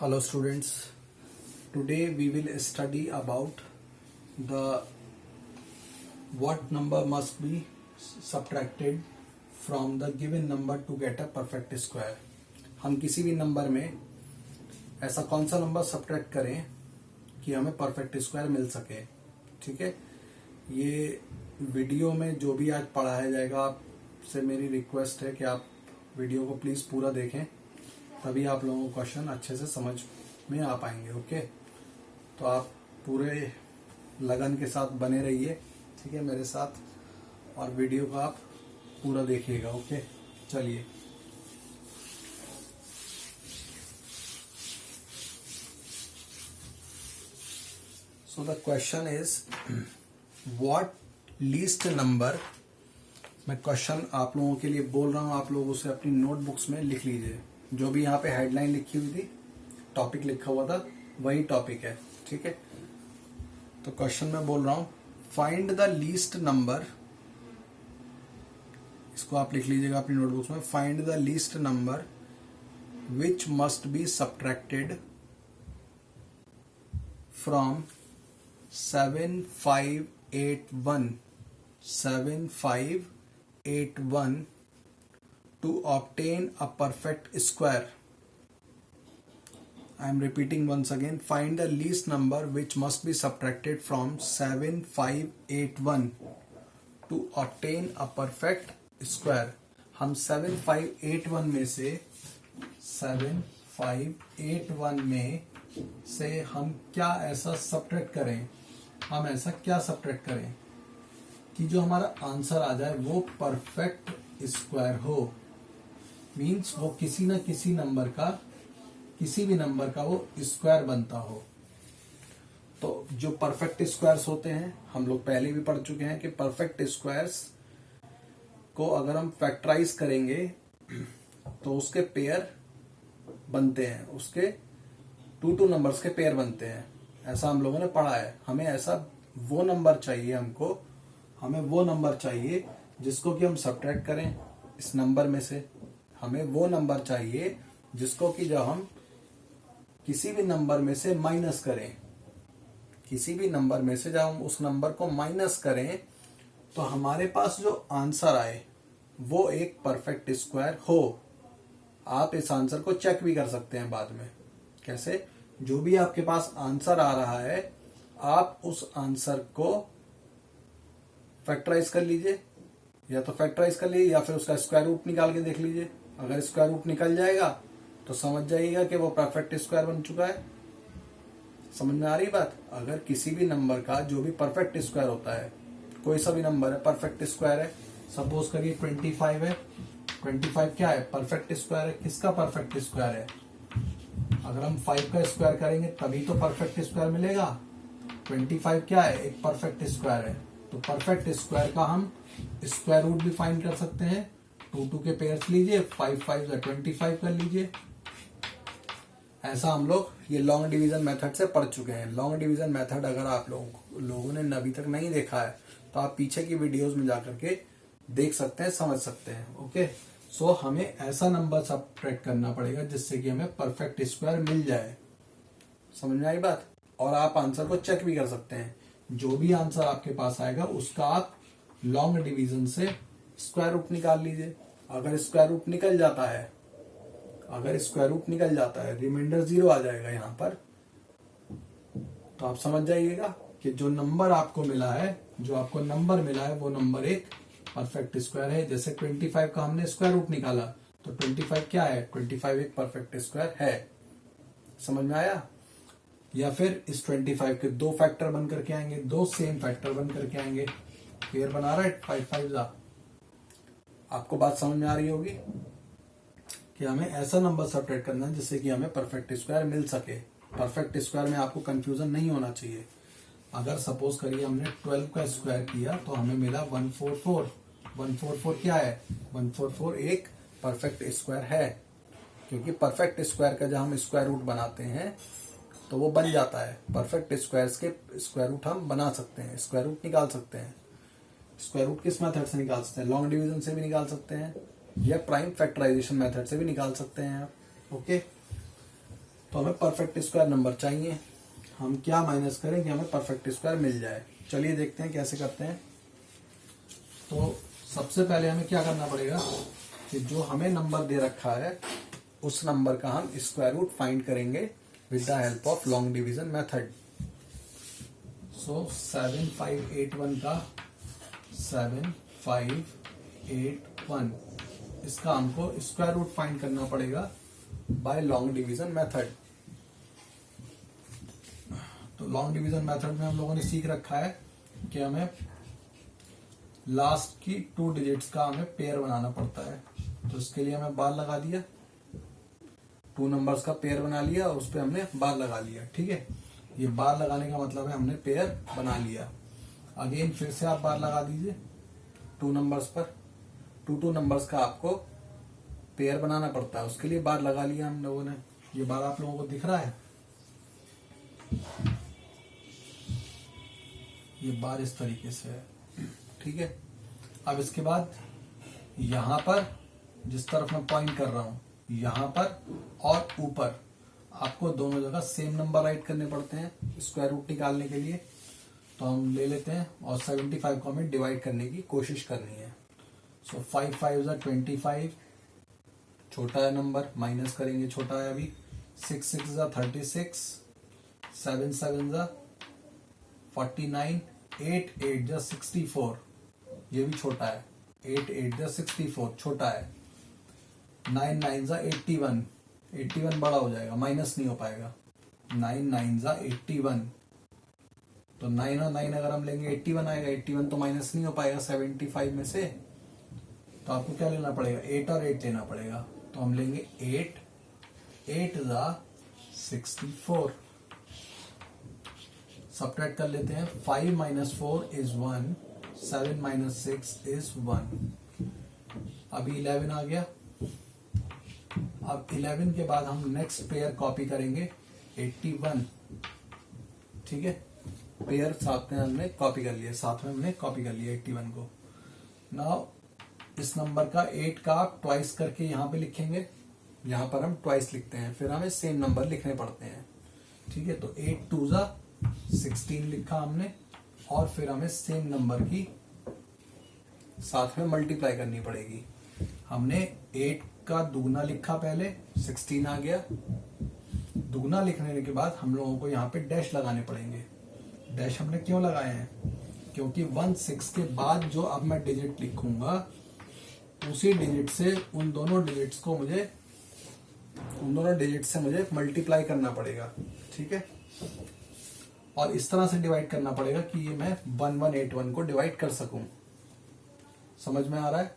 Hello students, today we will study about the what number must be subtracted from the given number to get a perfect square. हम किसी भी number में ऐसा कौन सा number subtract करें कि हमें परफेक्ट स्क्वायर मिल सके. ठीक है, ये वीडियो में जो भी आज पढ़ाया जाएगा आपसे मेरी रिक्वेस्ट है कि आप वीडियो को प्लीज पूरा देखें, तभी आप लोगों को क्वेश्चन अच्छे से समझ में आ पाएंगे. ओके, तो आप पूरे लगन के साथ बने रहिए, ठीक है, मेरे साथ, और वीडियो को आप पूरा देखिएगा. ओके, चलिए. So the question is what least number. मैं क्वेश्चन आप लोगों के लिए बोल रहा हूं, आप लोग उसे अपनी नोटबुक्स में लिख लीजिए. जो भी यहाँ पे हेडलाइन लिखी हुई थी, टॉपिक लिखा हुआ था, वही टॉपिक है. ठीक है, तो क्वेश्चन में बोल रहा हूं फाइंड द लीस्ट नंबर. इसको आप लिख लीजिएगा अपनी नोटबुक्स में. Find the least number which must be subtracted from 7581 to obtain a perfect square. I am repeating once again. Find the least number which must be subtracted from 7581 to obtain a perfect square. हम 7581 में से हम क्या ऐसा subtract करें, हम ऐसा क्या सब्ट्रैक्ट करें कि जो हमारा आंसर आ जाए वो परफेक्ट स्क्वायर हो. मीन्स वो किसी ना किसी नंबर का, किसी भी नंबर का वो स्क्वायर बनता हो. तो जो परफेक्ट स्क्वायर्स होते हैं, हम लोग पहले भी पढ़ चुके हैं कि परफेक्ट स्क्वायर्स को अगर हम फैक्टराइज करेंगे तो उसके पेयर बनते हैं, उसके 2 नंबर्स के पेयर बनते हैं. ऐसा हम लोगों ने पढ़ा है. हमें ऐसा वो नंबर चाहिए, हमें वो नंबर चाहिए जिसको कि हम सब्ट्रैक्ट करें इस नंबर में से. हमें वो नंबर चाहिए जिसको कि जब हम किसी भी नंबर में से माइनस करें, किसी भी नंबर में से जब हम उस नंबर को माइनस करें तो हमारे पास जो आंसर आए वो एक परफेक्ट स्क्वायर हो. आप इस आंसर को चेक भी कर सकते हैं बाद में. कैसे? जो भी आपके पास आंसर आ रहा है, आप उस आंसर को फैक्टराइज कर लीजिए, या तो फैक्टराइज कर लीजिए या फिर उसका स्क्वायर रूट निकाल के देख लीजिए. अगर स्क्वायर रूट निकल जाएगा तो समझ जाइएगा कि वो परफेक्ट स्क्वायर बन चुका है. समझ में आ रही बात? अगर किसी भी नंबर का जो भी परफेक्ट स्क्वायर होता है, कोई सा भी नंबर है परफेक्ट स्क्वायर है, सपोज करिए 25 है. 25 क्या है? परफेक्ट स्क्वायर है. किसका परफेक्ट स्क्वायर है? अगर हम 5 का स्क्वायर करेंगे तभी तो परफेक्ट स्क्वायर मिलेगा. 25 क्या है? एक परफेक्ट स्क्वायर है. तो परफेक्ट स्क्वायर का हम स्क्वायर रूट भी फाइंड कर सकते हैं. 2 के पेयर्स लीजिए, 5 5 25 कर लीजिए. ऐसा हम लोग ये लॉन्ग डिवीजन मेथड से पढ़ चुके हैं. लॉन्ग डिवीजन मेथड अगर आप लोगों ने अभी तक नहीं देखा है तो आप पीछे की वीडियोस में जाकर के देख सकते हैं, समझ सकते हैं. ओके, सो हमें ऐसा नंबर सब्ट्रैक्ट करना पड़ेगा जिससे कि हमें परफेक्ट स्क्वायर मिल जाए. समझ में आई बात? और आप आंसर को चेक भी कर सकते हैं. जो भी आंसर आपके पास आएगा उसका आप लॉन्ग डिवीजन से स्क्वायर रूट निकाल लीजिए. अगर स्क्वायर रूट निकल जाता है, रिमाइंडर 0 आ जाएगा यहाँ पर, तो आप समझ जाइएगा कि जो नंबर आपको मिला है, वो नंबर एक परफेक्ट स्क्वायर है. जैसे 25 का हमने स्क्वायर रूट निकाला तो 25 क्या है? 25 एक परफेक्ट स्क्वायर है. समझ में आया? या फिर इस 25 के 2 फैक्टर बन करके आएंगे, 2 सेम फैक्टर बन करके आएंगे. पेयर बना रहा है 5 5 आपको बात समझ में आ रही होगी कि हमें ऐसा नंबर सब्ट्रैक्ट करना है जिससे कि हमें परफेक्ट स्क्वायर मिल सके. परफेक्ट स्क्वायर में आपको कंफ्यूजन नहीं होना चाहिए. अगर सपोज करिए हमने 12 का स्क्वायर किया तो हमें मिला 144. 144 क्या है? 144 एक परफेक्ट स्क्वायर है, क्योंकि परफेक्ट स्क्वायर का जब हम स्क्वायर रूट बनाते हैं तो वो बन जाता है. परफेक्ट स्क्वायर्स के स्क्वायर रूट हम बना सकते हैं, स्क्वायर रूट निकाल सकते हैं. स्क्वायर रूट किस मेथड से निकाल सकते हैं? लॉन्ग डिवीजन से भी निकाल सकते हैं या प्राइम फैक्टराइजेशन मेथड से भी निकाल सकते हैं आप. ओके, तो हमें परफेक्ट स्क्वायर नंबर चाहिए। हम क्या माइनस करें कि हमें परफेक्ट स्क्वायर मिल जाए। चलिए देखते हैं कैसे करते हैं। तो सबसे पहले हमें क्या करना पड़ेगा कि जो हमें नंबर दे रखा है उस नंबर का हम स्क्वायर रूट फाइंड करेंगे with the help of long division method. So 7581 का 7581 इसका हमको स्क्वायर रूट फाइंड करना पड़ेगा बाय लॉन्ग डिवीजन मेथड। तो लॉन्ग डिवीजन मेथड में हम लोगों ने सीख रखा है कि हमें लास्ट की 2 डिजिट्स का हमें पेयर बनाना पड़ता है। तो इसके लिए हमें बार लगा दिया, 2 नंबर्स का पेयर बना लिया और उस पर हमने बार लगा लिया। ठीक है, ये बार लगाने का मतलब है हमने पेयर बना लिया। अगेन फिर से आप बार लगा दीजिए 2 नंबर्स पर। 2 नंबर्स का आपको पेयर बनाना पड़ता है, उसके लिए बार लगा लिया हम लोगों ने। ये बार आप लोगों को दिख रहा है, ये बार इस तरीके से है। ठीक है, अब इसके बाद यहां पर जिस तरफ मैं पॉइंट कर रहा हूं, यहां पर और ऊपर आपको दोनों जगह सेम नंबर राइट करने पड़ते हैं स्क्वायर रूट निकालने के लिए। तो हम ले लेते हैं और 75 को हमें डिवाइड करने की कोशिश करनी है। सो 5 5 25, छोटा है नंबर, माइनस करेंगे, छोटा है अभी। 6 6 36, 7 7 49, 8 8 64, ये भी छोटा है। 8 8 64 छोटा है। 9 9 81, 81 बड़ा हो जाएगा, माइनस नहीं हो पाएगा। 9 9 81, तो 9 और 9 अगर हम लेंगे 81 आएगा। 81 तो माइनस नहीं हो पाएगा 75 में से। तो आपको क्या लेना पड़ेगा, 8 और 8 लेना पड़ेगा। तो हम लेंगे 8 8 64। सब्ट्रैक्ट कर लेते हैं। 5 - 4 is 1, 7 - 6 is 1। अभी 11 आ गया। अब 11 के बाद हम नेक्स्ट पेयर कॉपी करेंगे 81। ठीक है, पेयर साथ में हमने कॉपी कर लिया, साथ में हमने कॉपी कर लिया 81 को। नाउ इस नंबर का 8 का आप ट्वाइस करके यहां पे लिखेंगे। यहां पर हम ट्वाइस लिखते हैं, फिर हमें सेम नंबर लिखने पड़ते हैं। ठीक है, तो 8 2 16 लिखा हमने और फिर हमें सेम नंबर की साथ में मल्टीप्लाई करनी पड़ेगी। हमने 8 का दुगना लिखा पहले, 16 आ गया। दुगना लिखने के बाद हम लोगों को यहाँ पे डैश लगाने पड़ेंगे। डैश हमने क्यों लगाए हैं, क्योंकि 1 6 के बाद जो अब मैं डिजिट लिखूंगा उसी डिजिट से उन दोनों डिजिट्स से मुझे मल्टीप्लाई करना पड़ेगा। ठीक है, और इस तरह से डिवाइड करना पड़ेगा कि ये मैं 1181 को डिवाइड कर सकूं। समझ में आ रहा है।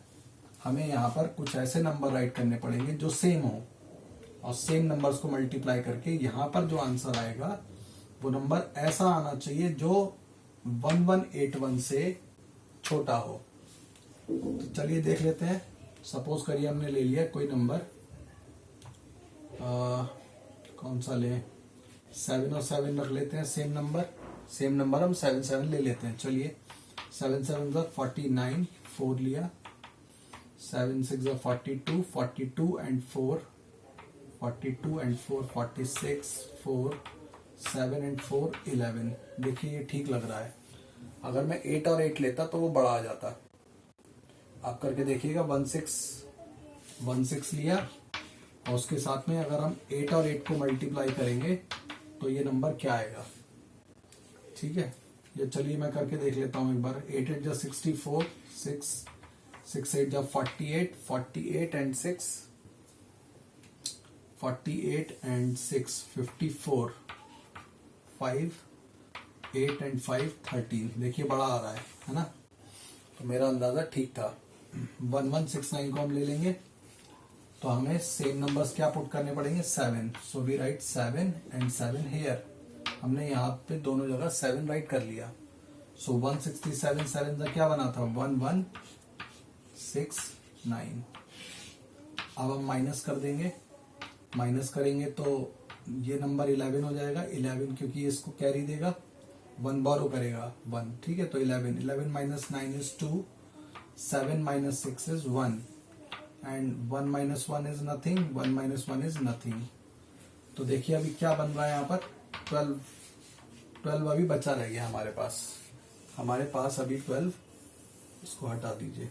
हमें यहाँ पर कुछ ऐसे नंबर राइट करने पड़ेंगे जो सेम हो और सेम नंबर्स को मल्टीप्लाई करके यहाँ पर जो आंसर आएगा वो नंबर ऐसा आना चाहिए जो 1181 से छोटा हो। तो चलिए देख लेते हैं। सपोज करिए हमने ले लिया कोई नंबर, कौन सा ले, 7 और 7 रख लेते हैं। सेम नंबर हम 7 7 ले लेते हैं। चलिए 7 7 49, 4 लिया। 7 6 42, 42 and 4, 46, 4, 7 and 4 11। देखिए ये ठीक लग रहा है। अगर मैं 8 और 8 लेता तो वो बड़ा आ जाता। आप करके देखिएगा। 1 6 लिया और उसके साथ में अगर हम 8 और 8 को मल्टीप्लाई करेंगे तो ये नंबर क्या आएगा। ठीक है, ये चलिए मैं करके देख लेता हूं एक बार। 8 8 64, 6 8 48, 48 and 6, 54, 5, 8 and 5 13। देखिए बड़ा आ रहा है ना। तो मेरा अंदाजा ठीक था। 1169 को हम ले लेंगे तो हमें सेम नंबर्स क्या पुट करने पड़ेंगे, 7। So we write 7 and 7 here. हमने यहाँ पे दोनों जगह 7 राइट कर लिया। सो 167 7 का क्या बना था, 1169। अब हम माइनस कर देंगे। माइनस करेंगे तो ये नंबर 11 हो जाएगा। 11 क्योंकि इसको कैरी देगा, 1 बोरो करेगा 1। ठीक है, तो 11 - 9 is 2, 7 - 6 is 1 and 1 - 1 is nothing, 1 - 1 is nothing। तो देखिए अभी क्या बन रहा है यहाँ पर 12 अभी बचा रह गया हमारे पास अभी 12, इसको हटा दीजिए,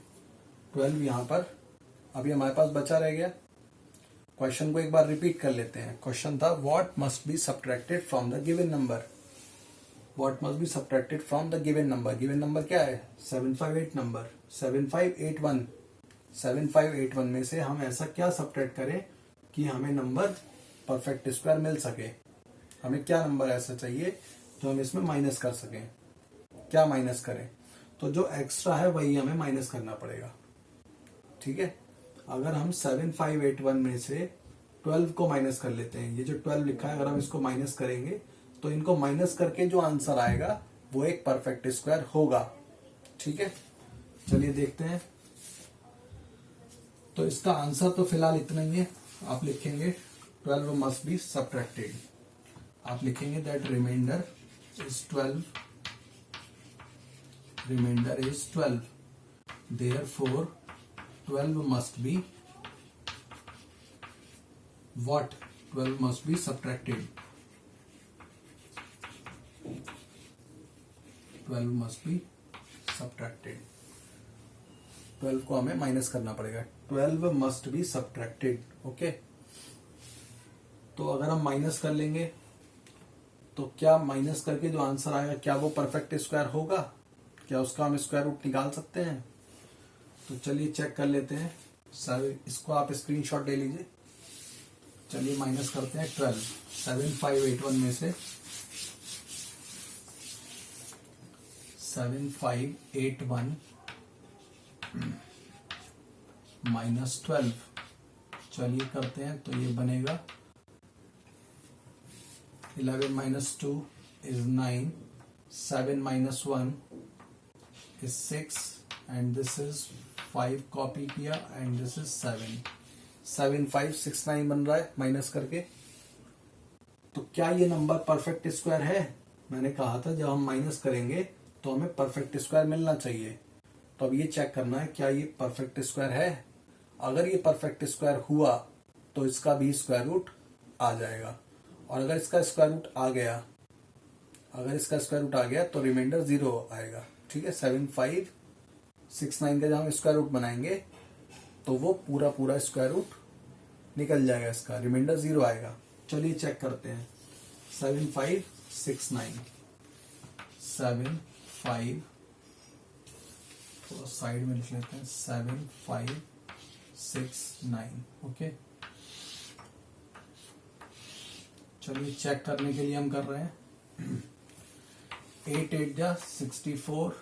12 यहाँ पर अभी हमारे पास बचा रह गया। क्वेश्चन को एक बार रिपीट कर लेते हैं। क्वेश्चन था what must be subtracted from the given number, what must be subtracted from the given number. Given number क्या है? 758 नंबर, 7581, 7581 में से हम ऐसा क्या सब्ट्रैक्ट करें कि हमें नंबर परफेक्ट स्क्वायर मिल सके। हमें क्या नंबर ऐसा चाहिए जो हम इसमें माइनस कर सकें। क्या माइनस करें? तो जो एक्स्ट्रा है वही हमें माइनस करना पड़ेगा। ठीक है, अगर हम 7581 में से 12 को माइनस कर लेते हैं, ये जो 12 लिखा है अगर हम इसको माइनस करेंगे तो इनको माइनस करके जो आंसर आएगा वो एक परफेक्ट स्क्वायर होगा। ठीक है, चलिए देखते हैं। तो इसका आंसर तो फिलहाल इतना ही है। आप लिखेंगे 12 मस्ट बी सब्ट्रैक्टेड, आप लिखेंगे that remainder is 12, remainder is 12, therefore 12 must be what? 12 must be subtracted, 12 must be subtracted, 12 को हमें माइनस करना पड़ेगा। 12 must be subtracted, ओके। तो अगर हम माइनस कर लेंगे तो क्या माइनस करके जो आंसर आएगा क्या वो परफेक्ट स्क्वायर होगा? क्या उसका हम स्क्वायर रूट निकाल सकते हैं? तो चलिए चेक कर लेते हैं। सर इसको आप स्क्रीनशॉट ले लीजिए। चलिए माइनस करते हैं 12, 7581 में से 7581 माइनस 12, चलिए करते हैं। तो ये बनेगा 11 minus 2 is 9, 7 minus 1 is 6 and this is 5 copy किया and this is 7, 7569 बन रहा है माइनस करके। तो क्या ये नंबर परफेक्ट स्क्वायर है? मैंने कहा था जब हम माइनस करेंगे तो हमें परफेक्ट स्क्वायर मिलना चाहिए। तो अब ये चेक करना है क्या ये परफेक्ट स्क्वायर है। अगर ये परफेक्ट स्क्वायर हुआ तो इसका भी स्क्वायर रूट आ जाएगा, और अगर इसका स्क्वायर रूट आ गया, अगर इसका स्क्वायर रूट आ गया तो रिमाइंडर 0 आएगा। ठीक है, 7569 का जब हम स्क्वायर रूट बनाएंगे तो वो पूरा स्क्वायर रूट निकल जाएगा, इसका रिमाइंडर 0 आएगा। चलिए चेक करते हैं। 7569, 75 थोड़ा साइड में लिख लेते हैं, 7569, ओके। चलिए चेक करने के लिए हम कर रहे हैं। 8 8 जा 64,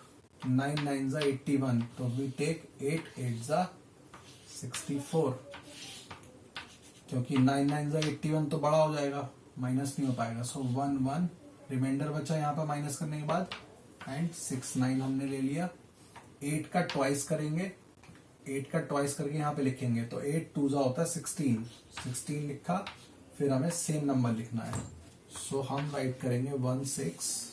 9 9 जा 81, तो वी टेक 8 8 जा 64, क्योंकि 9 9 जा 81 तो बड़ा हो जाएगा, माइनस नहीं हो पाएगा। सो 1 1 रिमाइंडर बचा यहाँ पर माइनस करने के बाद, एंड 6 9 हमने ले लिया। 8 का ट्वाइस करेंगे, 8 का ट्वाइस करके यहाँ पे लिखेंगे, तो 8 2 जा होता है 16, 16 लिखा। फिर हमें सेम नंबर लिखना है, सो हम राइट करेंगे 1 6,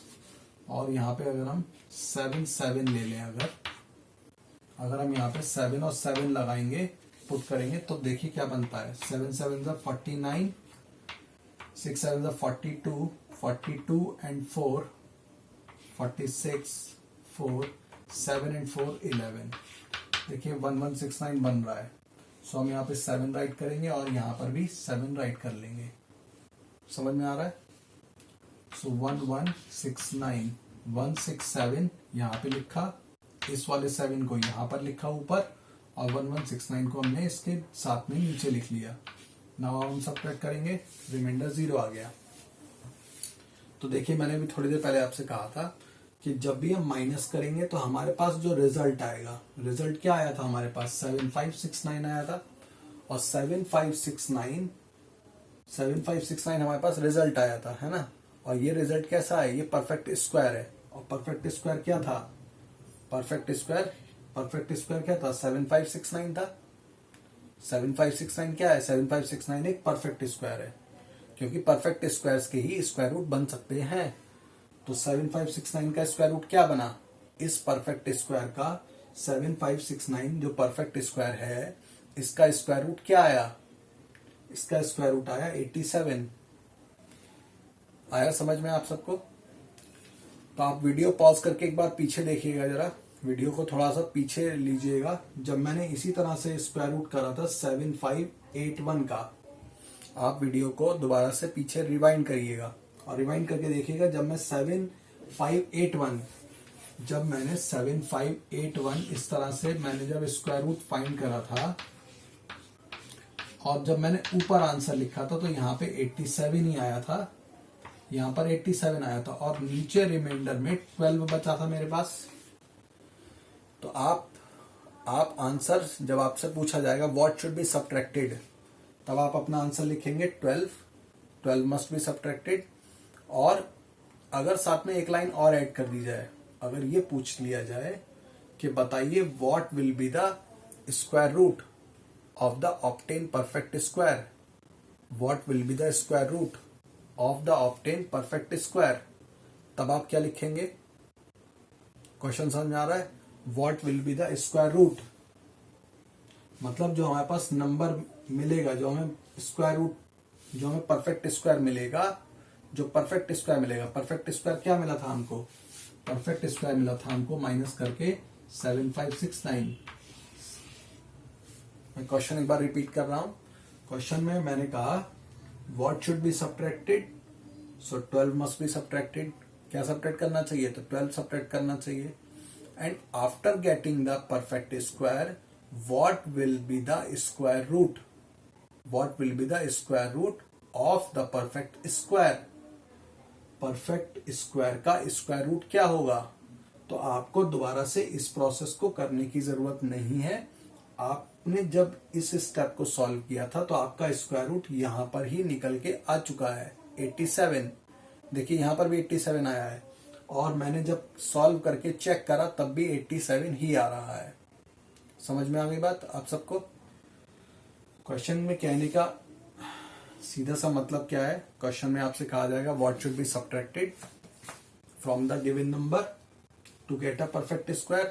और यहाँ पे अगर हम 7 7 ले लें, अगर हम यहाँ पे 7 और 7 लगाएंगे, पुट करेंगे, तो देखिए क्या बनता है। 7 7 जा 49, 6 7 जा 42, 42 एंड 4 46, 4 7 एंड 4 11। देखिए 1169 बन रहा है। सो हम यहाँ पे 7 राइट करेंगे और यहाँ पर भी 7 राइट कर लेंगे। समझ में आ रहा है? सो 1169, 167 यहाँ पे लिखा, इस वाले 7 को यहाँ पर लिखा ऊपर, और 1169 को हमने इसके साथ में नीचे लिख लिया। नाउ हम सब्ट्रैक्ट करेंगे, रिमाइंडर 0 आ गया। तो देखिए मैंने भी थोड़ी देर पहले आपसे कहा था कि जब भी हम माइनस करेंगे तो हमारे पास जो रिजल्ट आएगा, रिजल्ट क्या आया था हमारे पास? 7569 आया था, और 7569 हमारे पास रिजल्ट आया था, है ना। और ये रिजल्ट कैसा है? ये परफेक्ट स्क्वायर है। और परफेक्ट स्क्वायर क्या था? परफेक्ट स्क्वायर क्या था? 7569 था। 7569 क्या है? 7569 एक परफेक्ट स्क्वायर है, क्योंकि परफेक्ट स्क्वायर्स के ही स्क्वायर रूट बन सकते हैं। तो 7569 का स्क्वायर रूट क्या बना? इस परफेक्ट स्क्वायर का 7569 जो परफेक्ट स्क्वायर है, इसका स्क्वायर रूट क्या आया? इसका स्क्वायर रूट आया 87। आया समझ में आप सबको? तो आप वीडियो पॉज करके एक बार पीछे देखिएगा, जरा वीडियो को थोड़ा सा पीछे लीजिएगा। जब मैंने इसी तरह से स्क्वायर रूट करा था 7581 का, आप वीडियो को दोबारा से पीछे रिवाइंड करिएगा और रिवाइंड करके देखिएगा जब मैं 7581 इस तरह से मैंने जब स्क्वायर रूट फाइंड करा था और जब मैंने ऊपर आंसर लिखा था तो यहाँ पे 87 ही आया था, यहाँ पर 87 आया था और नीचे रिमाइंडर में 12 बचा था मेरे पास। तो आप आंसर जब आपसे पूछा जाएगा व्हाट शुड बी सब्ट्रैक्टेड, तब आप अपना आंसर लिखेंगे 12 मस्ट बी सब्ट्रैक्टेड। और अगर साथ में एक लाइन और ऐड कर दी जाए, अगर ये पूछ लिया जाए कि बताइए what will be the square root of the obtain perfect square, what will be the square root of the obtain perfect square, तब आप क्या लिखेंगे? क्वेश्चन समझ में आ रहा है? What will be the square root, मतलब जो हमारे पास नंबर मिलेगा, जो हमें स्क्वायर रूट, जो हमें परफेक्ट स्क्वायर मिलेगा, जो परफेक्ट स्क्वायर मिलेगा। परफेक्ट स्क्वायर क्या मिला था हमको? परफेक्ट स्क्वायर मिला था हमको माइनस करके 7569। मैं क्वेश्चन एक बार रिपीट कर रहा हूं। क्वेश्चन में मैंने कहा what should be subtracted, so 12 must be subtracted. क्या सब्ट्रैक्ट करना चाहिए? तो 12 सब्ट्रैक्ट करना चाहिए। And after getting the perfect square, what will be the square root, what will be the square root of the perfect square, perfect square का square root क्या होगा? तो आपको दोबारा से इस प्रोसेस को करने की जरूरत नहीं है। आपने जब इस स्टेप को सॉल्व किया था तो आपका स्क्वायर रूट यहां पर ही निकल के आ चुका है 87। देखिए यहां पर भी 87 आया है और मैंने जब सॉल्व करके चेक करा तब भी 87 ही आ रहा है। समझ में आ गई बात आप सबको? क्वेश्चन में कहने का सीधा सा मतलब क्या है? क्वेश्चन में आपसे कहा जाएगा what should be subtracted from the given number to get a perfect square.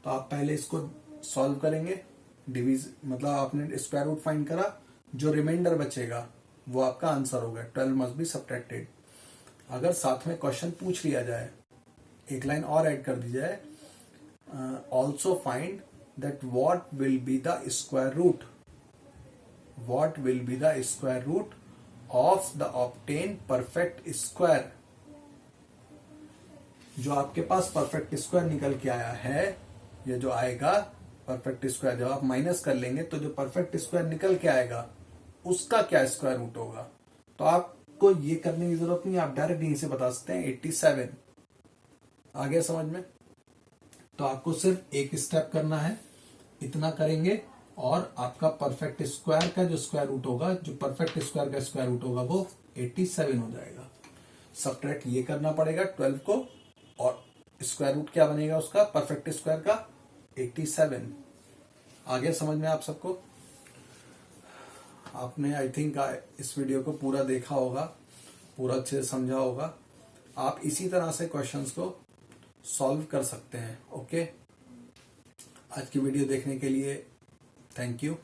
तो आप पहले इसको सॉल्व करेंगे, मतलब आपने स्क्वायर रूट फाइंड करा, जो रिमाइंडर बचेगा वो आपका आंसर होगा। 12 मस्ट बी सब्ट्रैक्टेड। अगर साथ में क्वेश्चन पूछ लिया जाए, एक लाइन और ऐड कर दी जाए, also find that what will be the square root, what will be the square root of the obtained perfect square। जो आपके पास परफेक्ट स्क्वायर निकल के आया है, ये जो आएगा परफेक्ट स्क्वायर, जब आप माइनस कर लेंगे तो जो परफेक्ट स्क्वायर निकल के आएगा उसका क्या स्क्वायर रूट होगा। तो आपको ये करने की जरूरत नहीं, आप डायरेक्ट यहीं से बता सकते हैं 87। आ गया समझ में? तो आपको सिर्फ एक स्टेप करना है, इतना करेंगे और आपका परफेक्ट स्क्वायर का जो स्क्वायर रूट होगा, जो परफेक्ट स्क्वायर का स्क्वायर रूट होगा वो 87 हो जाएगा। सब्ट्रैक्ट ये करना पड़ेगा 12 को और स्क्वायर रूट क्या बनेगा उसका, परफेक्ट स्क्वायर का 87। आगे समझ में आप सबको? आपने आई थिंक इस वीडियो को पूरा देखा होगा, पूरा अच्छे से समझा होगा। आप इसी तरह से क्वेश्चंस को सॉल्व कर सकते हैं। ओके, आज की वीडियो देखने के लिए थैंक यू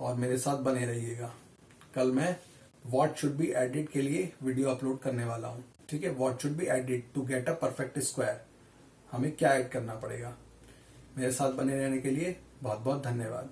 और मेरे साथ बने रहिएगा। कल मैं व्हाट शुड बी एडिड के लिए वीडियो अपलोड करने वाला हूं। ठीक है, what should be added to get a perfect square, हमें क्या ऐड करना पड़ेगा। मेरे साथ बने रहने के लिए बहुत बहुत धन्यवाद।